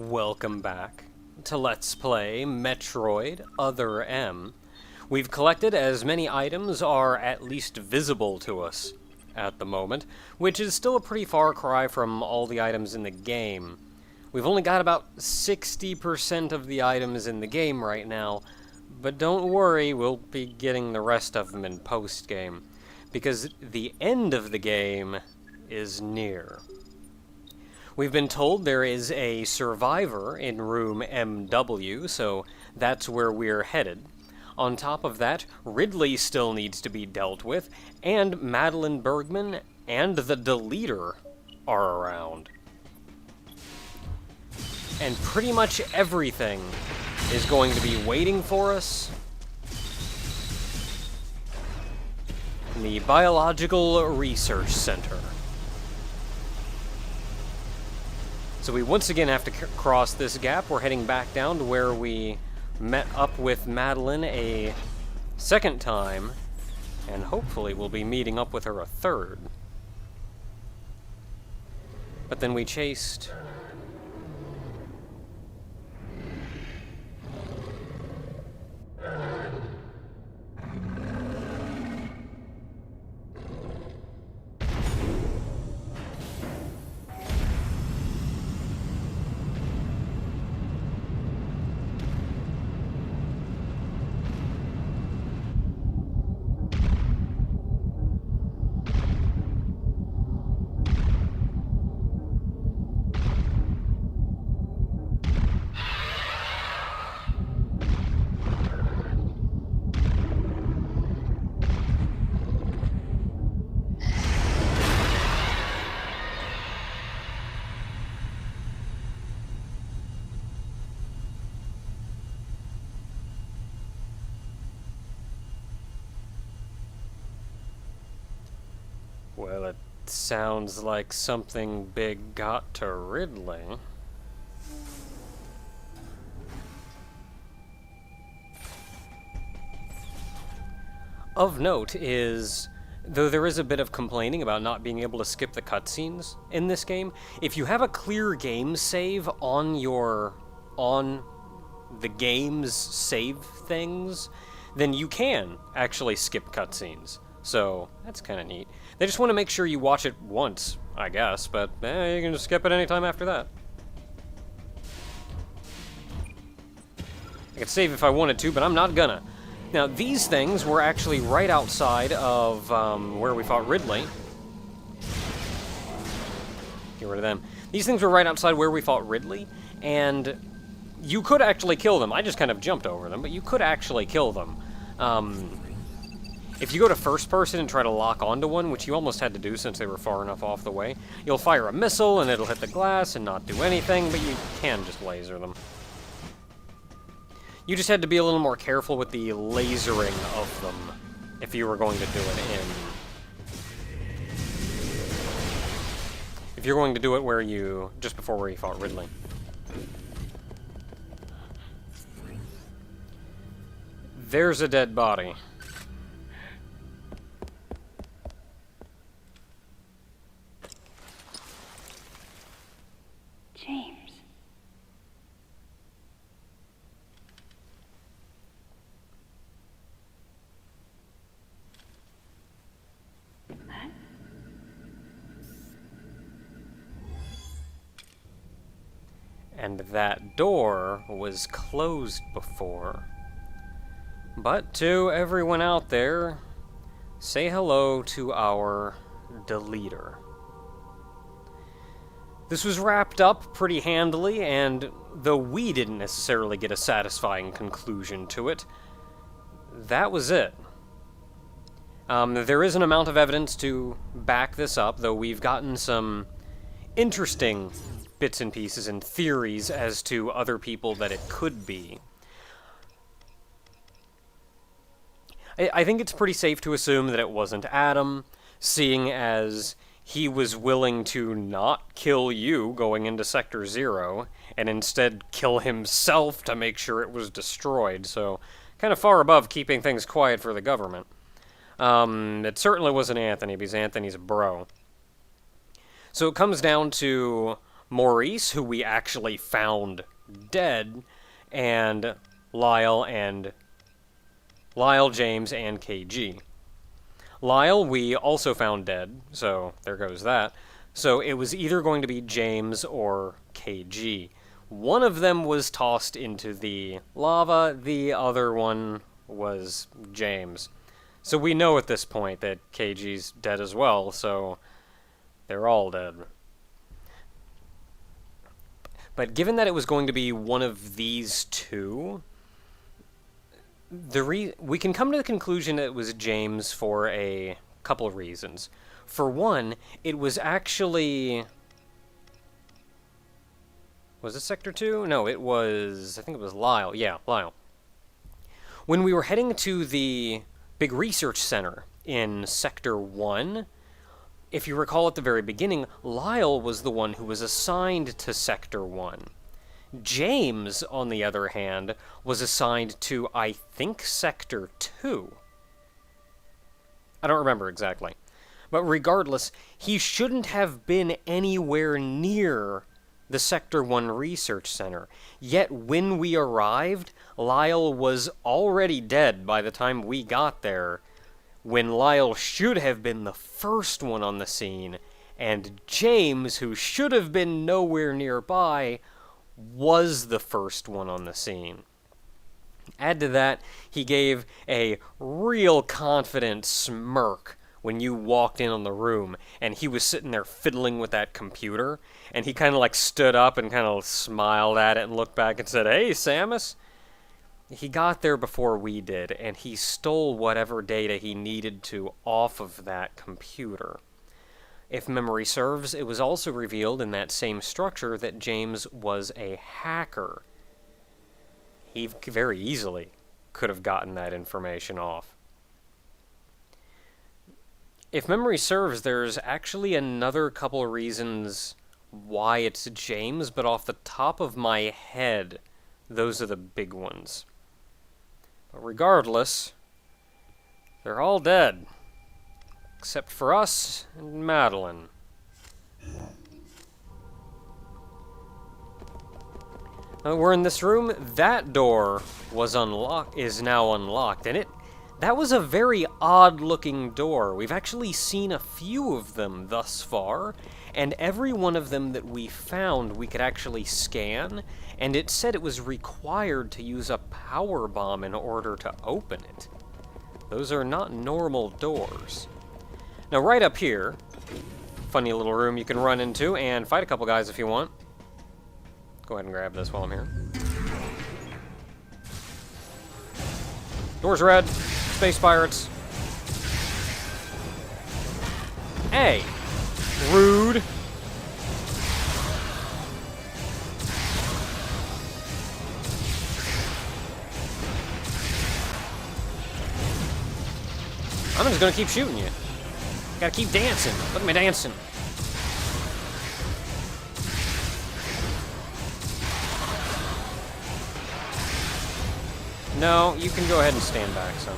Welcome back to Let's Play Metroid Other M. We've collected as many items are at least visible to us at the moment, which is still a pretty far cry from all the items in the game. We've only got about 60% of the items in the game right now, but don't worry, we'll be getting the rest of them in post-game, because the end of the game is near. We've been told there is a survivor in room MW, so that's where we're headed. On top of that, Ridley still needs to be dealt with, and Madeline Bergman and the Deleter are around. And pretty much everything is going to be waiting for us in the Biological Research Center. So we once again have to cross this gap. We're heading back down to where we met up with Madeline a second time, and hopefully we'll be meeting up with her a third. But then we chased... Well, it sounds like something big got to Ridley. Of note is, though there is a bit of complaining about not being able to skip the cutscenes in this game, if you have a clear game save on the game's save things, then you can actually skip cutscenes. So, that's kind of neat. They just want to make sure you watch it once, I guess, but you can just skip it anytime after that. I could save if I wanted to, but I'm not gonna. Now, these things were actually right outside of where we fought Ridley. Get rid of them. These things were right outside where we fought Ridley, and you could actually kill them. I just kind of jumped over them, but you could actually kill them. If you go to first person and try to lock onto one, which you almost had to do since they were far enough off the way, you'll fire a missile and it'll hit the glass and not do anything, but you can just laser them. You just had to be a little more careful with the lasering of them if you were going to do it if you're going to do it just before where you fought Ridley. There's a dead body. And that door was closed before. But to everyone out there, say hello to our Deleter. This was wrapped up pretty handily, and though we didn't necessarily get a satisfying conclusion to it, that was it. There is an amount of evidence to back this up, though we've gotten some interesting bits and pieces and theories as to other people that it could be. I think it's pretty safe to assume that it wasn't Adam, seeing as he was willing to not kill you going into Sector 0, and instead kill himself to make sure it was destroyed, so kind of far above keeping things quiet for the government. It certainly wasn't Anthony, because Anthony's a bro. So it comes down to Maurice, who we actually found dead, and Lyle, James, and KG. Lyle we also found dead, so there goes that. So it was either going to be James or KG. One of them was tossed into the lava, the other one was James. So we know at this point that KG's dead as well, so they're all dead. But given that it was going to be one of these two, we can come to the conclusion that it was James for a couple of reasons. For one, it was actually... Was it Sector 2? No, it was... I think it was Lyle. Yeah, Lyle. When we were heading to the big research center in Sector 1, if you recall at the very beginning, Lyle was the one who was assigned to Sector 1. James, on the other hand, was assigned to, I think, Sector 2. I don't remember exactly. But regardless, he shouldn't have been anywhere near the Sector 1 Research Center. Yet when we arrived, Lyle was already dead by the time we got there, when Lyle should have been the first one on the scene, and James, who should have been nowhere nearby, was the first one on the scene. Add to that, he gave a real confident smirk when you walked in on the room, and he was sitting there fiddling with that computer, and he kind of like stood up and kind of smiled at it and looked back and said, "Hey, Samus." He got there before we did, and he stole whatever data he needed to off of that computer. If memory serves, it was also revealed in that same structure that James was a hacker. He very easily could have gotten that information off. If memory serves, there's actually another couple reasons why it's James, but off the top of my head, those are the big ones. But regardless, they're all dead. Except for us and Madeline. Now we're in this room. That door was is now unlocked, and that was a very odd-looking door. We've actually seen a few of them thus far, and every one of them that we found we could actually scan, and it said it was required to use a power bomb in order to open it. Those are not normal doors. Now right up here, funny little room you can run into and fight a couple guys if you want. Go ahead and grab this while I'm here. Door's red. Space pirates. Hey! Rude. I'm just gonna keep shooting you. Gotta keep dancing. Look at me dancing. No, you can go ahead and stand back some.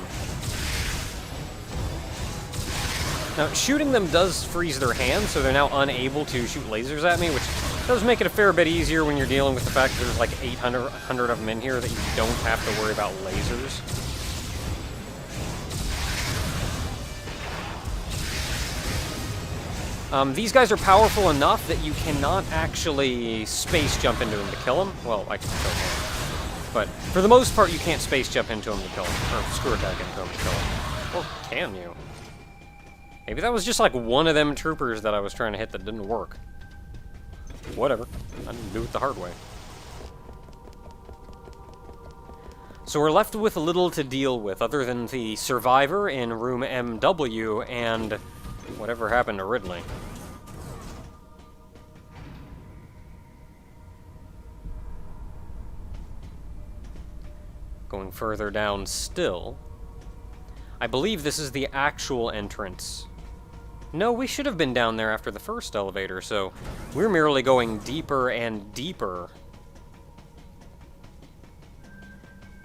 Now, shooting them does freeze their hands, so they're now unable to shoot lasers at me, which does make it a fair bit easier when you're dealing with the fact that there's like 800 of them in here that you don't have to worry about lasers. These guys are powerful enough that you cannot actually space jump into them to kill them. Well, I can kill them. But for the most part, you can't space jump into them to kill them, or screw attack into them to kill them. Or can you? Maybe that was just like one of them troopers that I was trying to hit that didn't work. Whatever. I didn't do it the hard way. So we're left with little to deal with other than the survivor in room MW and whatever happened to Ridley. Going further down still, I believe this is the actual entrance. No, we should have been down there after the first elevator, so we're merely going deeper and deeper.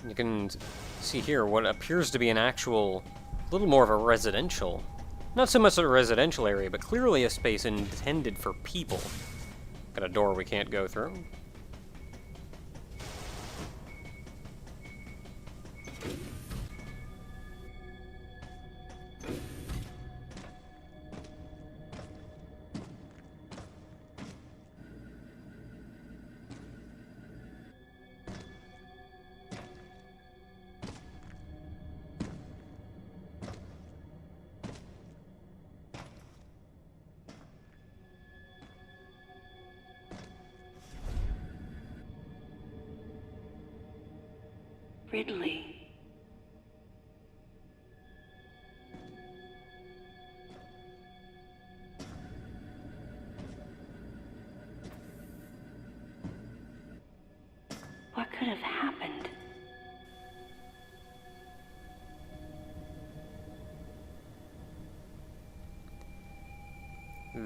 You can see here what appears to be an actual, little more of a residential. Not so much a residential area, but clearly a space intended for people. Got a door we can't go through. Ridley. What could have happened?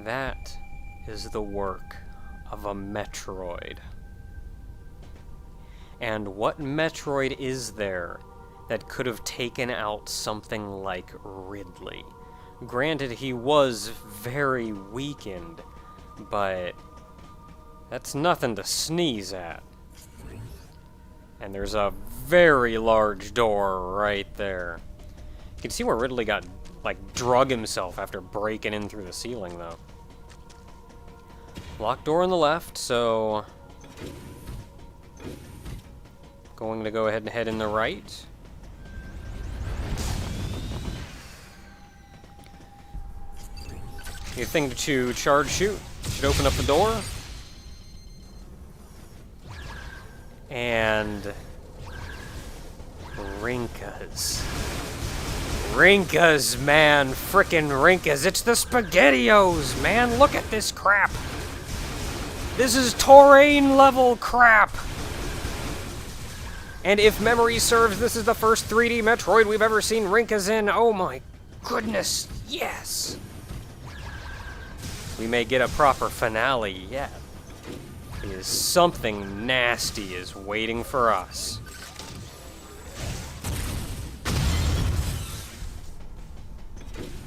That is the work of a Metroid. And what Metroid is there that could have taken out something like Ridley? Granted, he was very weakened, but that's nothing to sneeze at. And there's a very large door right there. You can see where Ridley got, drug himself after breaking in through the ceiling, though. Locked door on the left, so... going to go ahead and head in the right. You think to charge shoot. Should open up the door. And... Rinkas. Rinkas, man. Frickin' Rinkas. It's the SpaghettiOs, man. Look at this crap. This is Terrain level crap. And if memory serves, this is the first 3D Metroid we've ever seen Rinkas in. Oh my goodness, yes! We may get a proper finale yet. Because something nasty is waiting for us.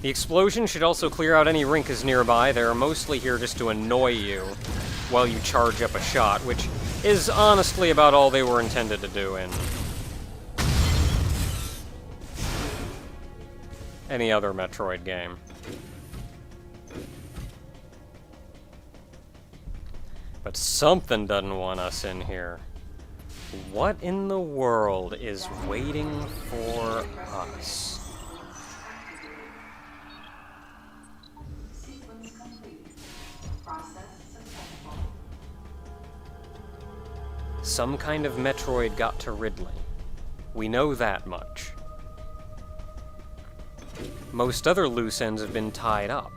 The explosion should also clear out any Rinkas nearby. They're mostly here just to annoy you while you charge up a shot, which is honestly about all they were intended to do in any other Metroid game. But something doesn't want us in here. What in the world is waiting for us? Some kind of Metroid got to Ridley. We know that much. Most other loose ends have been tied up.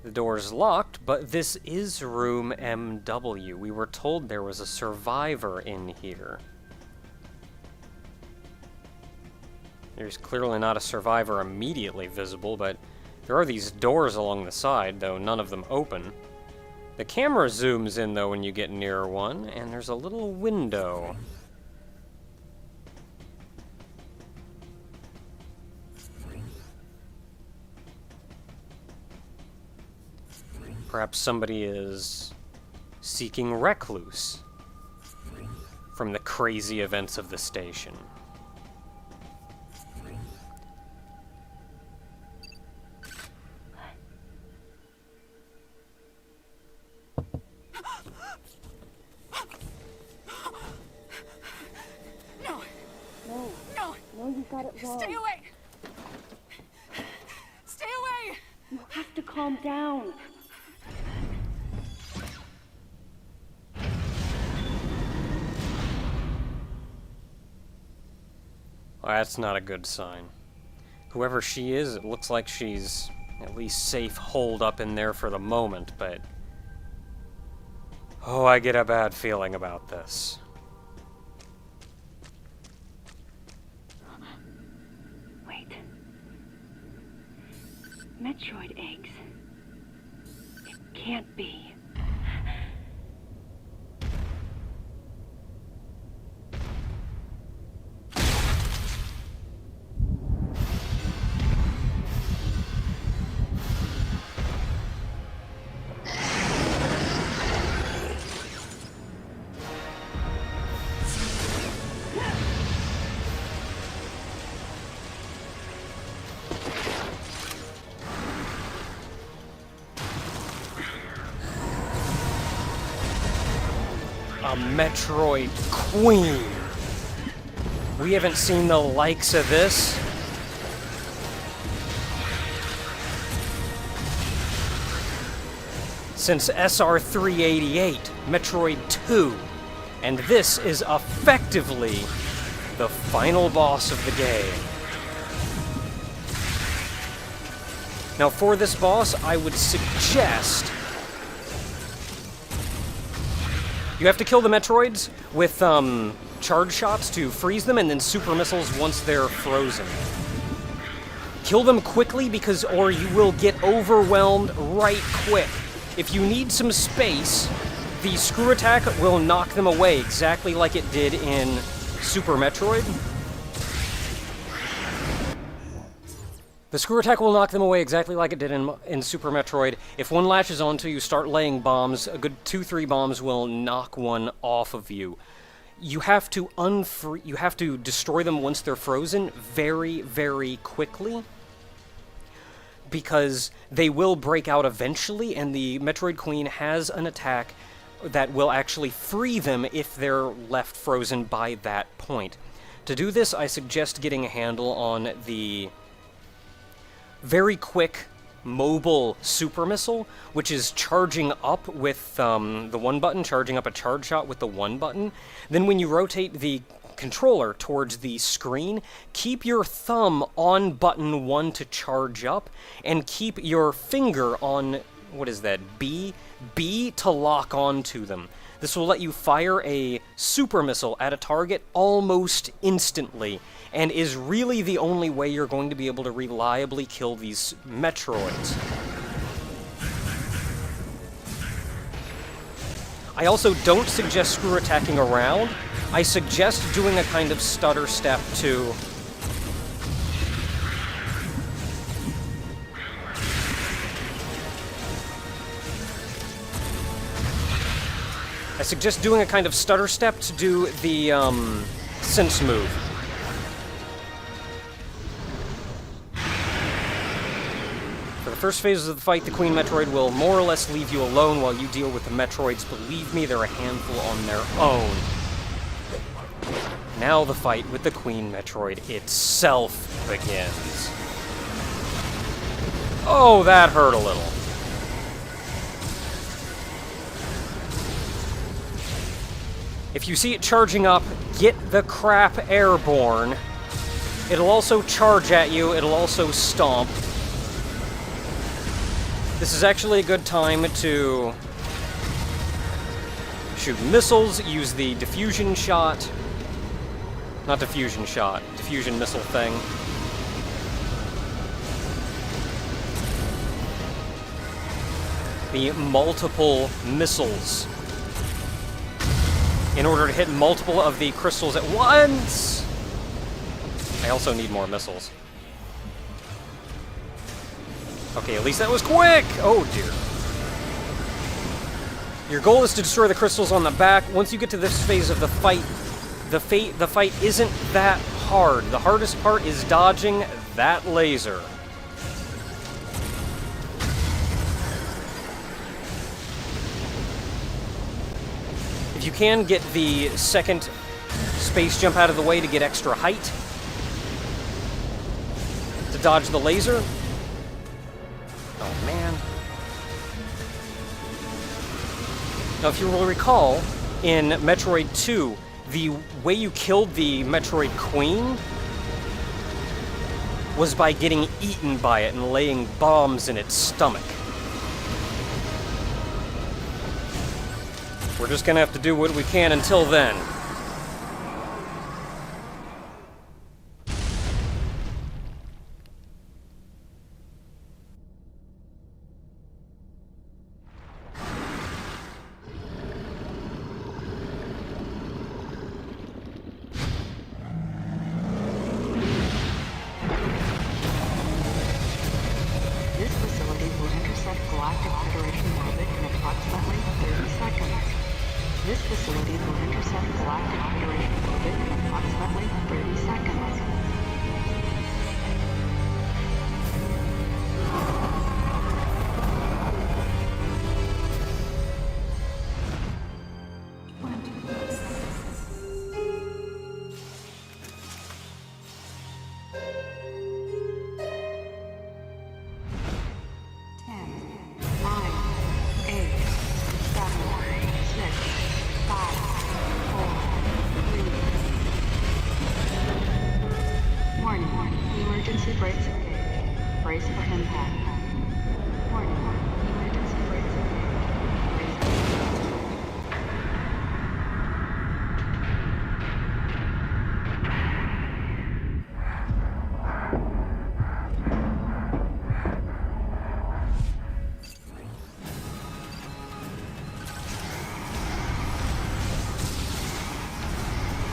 The door's locked, but this is room MW. We were told there was a survivor in here. There's clearly not a survivor immediately visible, but there are these doors along the side, though none of them open. The camera zooms in, though, when you get near one, and there's a little window. Perhaps somebody is seeking recluse from the crazy events of the station. You got it wrong. Stay away! Stay away! You have to calm down. Well, that's not a good sign. Whoever she is, it looks like she's at least safe holed up in there for the moment, but... oh, I get a bad feeling about this. Metroid eggs. It can't be. a Metroid Queen. We haven't seen the likes of this. Since SR-388, Metroid 2. And this is effectively the final boss of the game. Now for this boss, I would suggest you have to kill the Metroids with charge shots to freeze them, and then super missiles once they're frozen. Kill them quickly or you will get overwhelmed right quick. If you need some space, the screw attack will knock them away exactly like it did in Super Metroid. The screw attack will knock them away exactly like it did in Super Metroid. If one latches onto you, start laying bombs, a good 2-3 bombs will knock one off of you. You have to destroy them once they're frozen very, very quickly, because they will break out eventually, and the Metroid Queen has an attack that will actually free them if they're left frozen by that point. To do this, I suggest getting a handle on the very quick mobile super missile, which is charging up with the one button, charging up a charge shot with the one button. Then when you rotate the controller towards the screen, keep your thumb on button 1 to charge up, and keep your finger on, what is that, B to lock onto them. This will let you fire a super missile at a target almost instantly, and is really the only way you're going to be able to reliably kill these Metroids. I also don't suggest screw attacking around. I suggest doing a kind of stutter step to do the sense move. For the first phases of the fight, the Queen Metroid will more or less leave you alone while you deal with the Metroids. Believe me, they're a handful on their own. Now the fight with the Queen Metroid itself begins. Oh, that hurt a little. If you see it charging up, get the crap airborne. It'll also charge at you, it'll also stomp. This is actually a good time to shoot missiles, use the diffusion shot. Not diffusion shot, diffusion missile thing. The multiple missiles. In order to hit multiple of the crystals at once! I also need more missiles. Okay, at least that was quick! Oh dear. Your goal is to destroy the crystals on the back. Once you get to this phase of the fight, the fight isn't that hard. The hardest part is dodging that laser. If you can, get the second space jump out of the way to get extra height. To dodge the laser. Oh, man. Now, if you will recall, in Metroid 2, the way you killed the Metroid Queen was by getting eaten by it and laying bombs in its stomach. We're just gonna have to do what we can until then. This facility will intercept Galactic Federation orbit in approximately 30 seconds. This facility will intercept Galactic Federation orbit in approximately 30 seconds.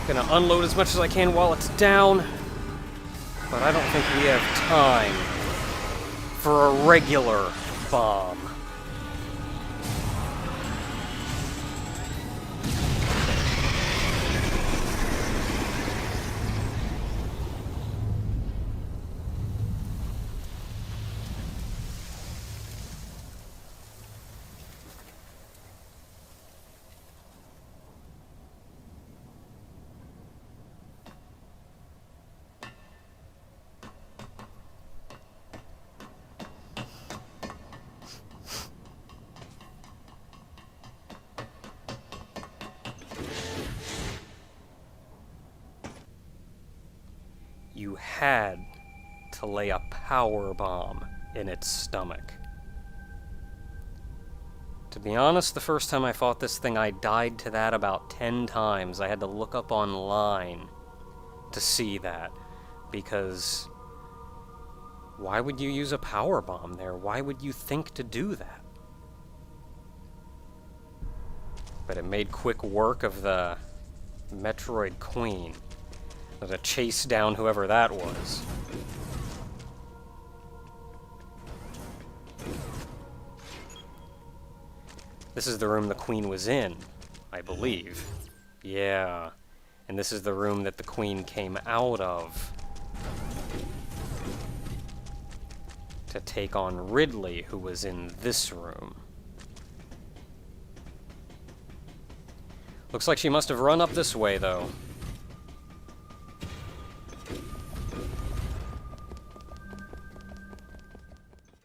Gonna unload as much as I can while it's down. But I don't think we have time for a regular bomb. You had to lay a power bomb in its stomach. To be honest, the first time I fought this thing, I died to that about 10 times. I had to look up online to see that, because why would you use a power bomb there? Why would you think to do that? But it made quick work of the Metroid Queen. To chase down whoever that was. This is the room the Queen was in, I believe. Yeah. And this is the room that the Queen came out of to take on Ridley, who was in this room. Looks like she must have run up this way, though.